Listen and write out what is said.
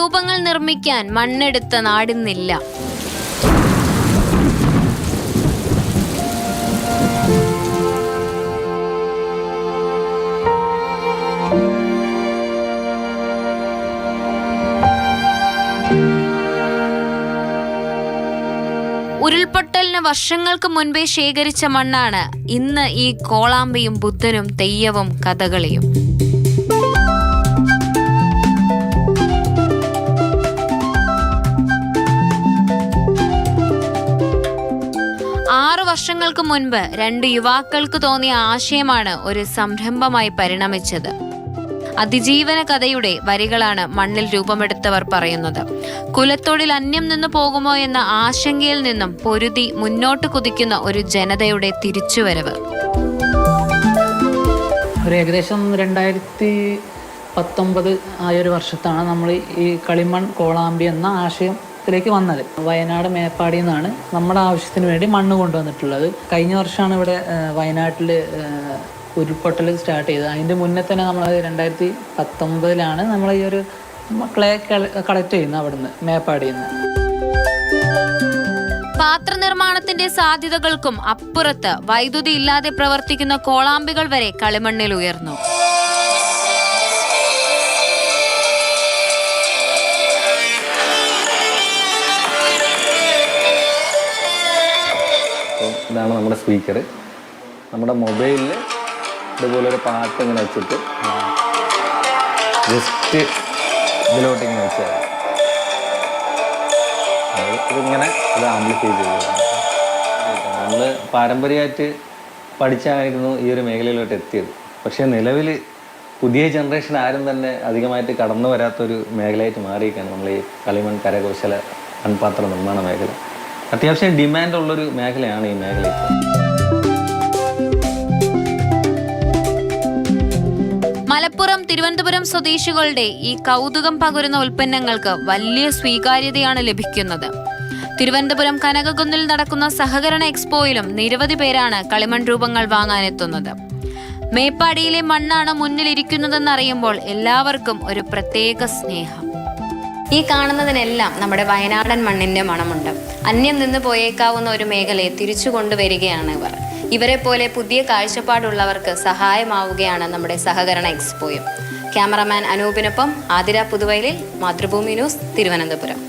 രൂപങ്ങൾ നിർമ്മിക്കാൻ മണ്ണെടുത്ത നാടിന്നില്ല. ഉരുൾപൊട്ടലിന് വർഷങ്ങൾക്ക് മുൻപേ ശേഖരിച്ച മണ്ണാണ് ഇന്ന് ഈ കോളാമ്പിയും ബുദ്ധനും തെയ്യവും കഥകളിയും. വർഷങ്ങൾക്ക് മുൻപ് 2 യുവാക്കൾക്ക് തോന്നിയ ആശയമാണ് ഒരു സംരംഭമായി പരിണമിച്ചത്. അതിജീവന കഥയുടെ വരികളാണ് മണ്ണിൽ രൂപമെടുത്തവർ പറയുന്നത്. കുലത്തൊഴിൽ അന്യം നിന്നു പോകുമോ എന്ന ആശങ്കയിൽ നിന്നും പൊരുതി മുന്നോട്ട് കുതിക്കുന്ന ഒരു ജനതയുടെ തിരിച്ചുവരവ്. ഏകദേശം 2019 ആയൊരു വർഷത്താണ് നമ്മൾ ഈ കളിമൺ കോളാമ്പി എന്ന ആശയത്തിലേക്ക് വന്നത്. വയനാട് മേപ്പാടിയിൽ നിന്നാണ് നമ്മുടെ ആവശ്യത്തിന് വേണ്ടി മണ്ണ് കൊണ്ടുവന്നിട്ടുള്ളത്. കഴിഞ്ഞ വർഷമാണ് ഇവിടെ വയനാട്ടിൽ ഉരുൾപൊട്ടൽ സ്റ്റാർട്ട് ചെയ്തത്. അതിൻ്റെ മുന്നേ തന്നെ നമ്മൾ 2019 നമ്മൾ ഈ ഒരു ക്ലേ കളക്ട് ചെയ്യുന്നത് അവിടുന്ന് മേപ്പാടിയിൽ നിന്ന്. പാത്ര നിർമ്മാണത്തിന്റെ സാധ്യതകൾക്കും അപ്പുറത്ത് വൈദ്യുതി ഇല്ലാതെ പ്രവർത്തിക്കുന്ന കോളാമ്പികൾ വരെ കളിമണ്ണിൽ ഉയർന്നു. ഇതാണ് നമ്മുടെ സ്പീക്കർ. നമ്മുടെ മൊബൈലിൽ ഇതുപോലൊരു പാട്ട് ഇങ്ങനെ വെച്ചിട്ട് ജസ്റ്റ് ഇതിലോട്ട് ഇങ്ങനെ വെച്ചാൽ ഇതിങ്ങനെ ഇത് ആംപ്ലിഫൈ ചെയ്യുക. നമ്മൾ പാരമ്പര്യമായിട്ട് പഠിച്ചായിരുന്നു ഈ ഒരു മേഖലയിലോട്ട് എത്തിയത്. പക്ഷേ നിലവിൽ പുതിയ ജനറേഷൻ ആരും തന്നെ അധികമായിട്ട് കടന്നു വരാത്തൊരു മേഖലയായിട്ട് മാറിയിരിക്കുകയാണ് നമ്മൾ ഈ കളിമൺ കരകൗശല മൺപാത്ര നിർമ്മാണ മേഖല. അത്യാവശ്യം ഡിമാൻഡുള്ളൊരു മേഖലയാണ് ഈ മേഖല. മലപ്പുറം, തിരുവനന്തപുരം സ്വദേശികളുടെ ഈ കൗതുകം പകരുന്ന ഉൽപ്പന്നങ്ങൾക്ക് വലിയ സ്വീകാര്യതയാണ് ലഭിക്കുന്നത്. തിരുവനന്തപുരം കനകകുന്നിൽ നടക്കുന്ന സഹകരണ എക്സ്പോയിലും നിരവധി പേരാണ് കളിമൺ രൂപങ്ങൾ വാങ്ങാനെത്തുന്നത്. മേപ്പാടിയിലെ മണ്ണാണ് മുന്നിലിരിക്കുന്നതെന്നറിയുമ്പോൾ എല്ലാവർക്കും ഒരു പ്രത്യേക സ്നേഹം. ഈ കാണുന്നതിനെല്ലാം നമ്മുടെ വയനാടൻ മണ്ണിന്റെ മണമുണ്ട്. അന്യം നിന്ന് പോയേക്കാവുന്ന ഒരു മേഖലയെ തിരിച്ചു കൊണ്ടുവരികയാണ് ഇവർ. ഇവരെ പോലെ പുതിയ കാഴ്ചപ്പാടുള്ളവർക്ക് സഹായമാവുകയാണ് നമ്മുടെ സഹകരണ എക്സ്പോയും. ക്യാമറമാൻ അനൂപിനൊപ്പം ആതിര പുതുവയലിൽ, മാതൃഭൂമി ന്യൂസ്, തിരുവനന്തപുരം.